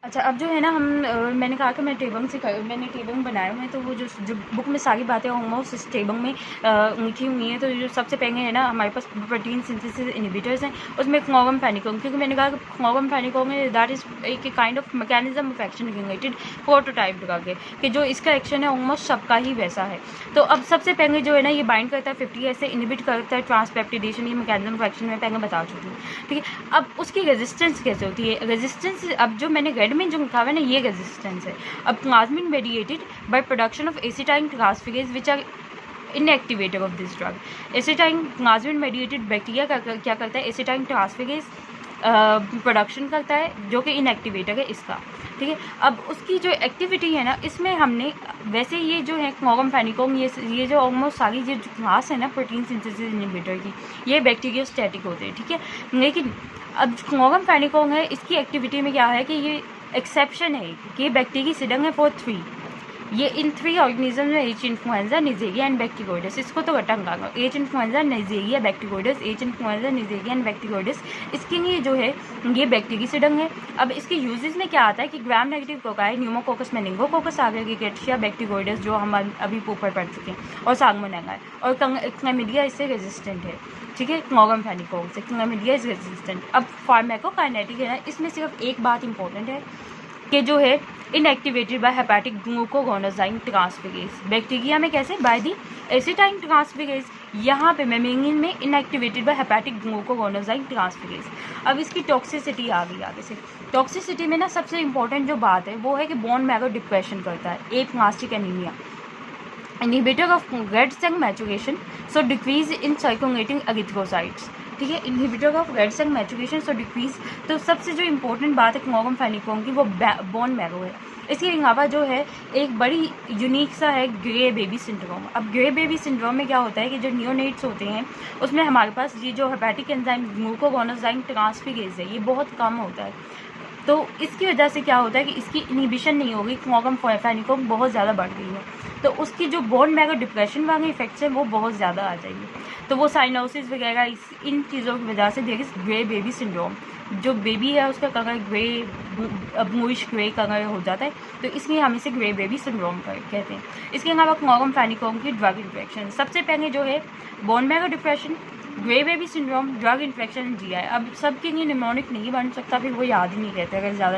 अच्छा, अब जो है ना मैंने कहा कि मैंने टेबंग बनाए हुए हैं, तो वो जो बुक में सारी बातें ऑलमोस्ट इस टेबंग में लिखी हुई हैं। तो जो सबसे पहले है ना हमारे पास प्रोटीन सिंथेसिस इनहिबिटर्स हैं, उसमें क्लोरम फेनिकोम, क्योंकि मैंने कहा कि क्लोरम फेनिकोम है दैट इज़ एक kind of mechanism of action related prototype drug है, कि जो इसका एक्शन है ऑलमोस्ट सबका ही वैसा है। तो अब सबसे पहले जो है ना ये बाइंड करता है 50 से इनहिबिट करता है ट्रांसपेप्टिडेशन, ये मैकेनिज्म ऑफ एक्शन में पहले बता चुकी हूँ, ठीक है। अब उसकी रेजिस्टेंस कैसे होती है? रेजिस्टेंस अब जो मैंने रेड में जो लिखा हुआ है ना ये रेजिस्टेंस है। अब plasmid mediated by production of acetyl transferase which are inactivator of this drug. Acetyl plasmid mediated bacteria क्या करता है? एसिटाइल ट्रांसफेरेज प्रोडक्शन करता है जो कि इनएक्टिवेटर है इसका, ठीक है। अब उसकी जो एक्टिविटी है ना इसमें हमने वैसे ये जो है क्लोरम फेनिकोम, ये जो ऑलमोस्ट सारी जो क्लास है ना प्रोटीन सिंथेसिस इनहिबिटर की, ये बैक्टीरियोस्टैटिक होते हैं, ठीक है। लेकिन अब क्लोरम फेनिकोम है इसकी एक्टिविटी में क्या है कि ये एक्सेप्शन है कि ये बैक्टीरियसिडम है फॉर 3। ये इन 3 ऑर्गेनिज्म में H influenza, Neisseria and bacteroides, इसको तो रटंग लगा H influenza, Neisseria, bacteroides, H influenza, Neisseria and bacteroides, इसके लिए जो है ये बैक्टीरियसिडम है। अब इसके यूजेस में क्या आता है कि gram negative cocci, pneumococcus meningococcus आ गया, कैटिया, बैक्टीरियोइडस जो हम अभी ऊपर पढ़ चुके हैं, और साल्मोनेला है, और क्लैमिडिया इससे रेजिस्टेंट है, ठीक है। क्लोरम फेनिकोम से क्लैमिडिया इज रेजिस्टेंट। अब फार्माकोकाइनेटिक है ना, इसमें सिर्फ एक बात इंपॉर्टेंट है कि जो है इनएक्टिवेटेड बाय हेपेटिक ग्लूकोगोनाजाइन ट्रांसफेरेज। बैक्टीरिया में कैसे? By the acetyl transferase. यहाँ पे मेम्ब्रेन में इनएक्टिवेटेड बाय हेपेटिक ग्लूकोगोनाजाइन ट्रांसफेरेज। अब इसकी टॉक्सिसिटी आ गई आगे से। टॉक्सिसिटी में ना सबसे इंपॉर्टेंट जो बात है वो है कि बोन मैरो डिप्रेशन करता है, aplastic anaemia, inhibitor of red cell maturation, so decrease in circulating erythrocytes, ठीक है। Inhibitor of red cell maturation, so decrease. तो सबसे जो इंपॉर्टेंट बात है क्लोरम फेनिकोम की वो बोन मैरो है। इसके अलावा जो है एक बड़ी यूनिक सा है ग्रे बेबी सिंड्रोम। अब ग्रे बेबी सिंड्रोम में क्या होता है कि जो नियोनेट्स होते हैं उसमें हमारे पास ये जो हेपेटिक एंजाइम ग्लूकोगोनाजाइन ट्रांसफेरेज है ये बहुत कम होता है। तो इसकी वजह से क्या होता है कि इसकी इनहिबिशन नहीं होगी, क्लोरम फेनिकोम बहुत ज़्यादा बढ़ गई है, तो उसकी जो बोन मैरो डिप्रेशन वाले इफेक्ट्स हैं वो बहुत ज़्यादा आ जाएंगे। तो वो साइनोसिस वगैरह इन चीज़ों की वजह से there is grey baby syndrome, जो बेबी है उसका colour grey bluish grey colour हो जाता है, तो इसलिए हम इसे ग्रे बेबी सिंड्रोम कहते हैं। इसके अलावा क्लोरम फेनिकोम की ड्रग इंफेक्शन, सबसे पहले जो है bone marrow depression, grey baby syndrome, drug infection, GI। अब सबके लिए निमोनिक नहीं बन सकता, फिर वो याद ही नहीं रहता अगर ज़्यादा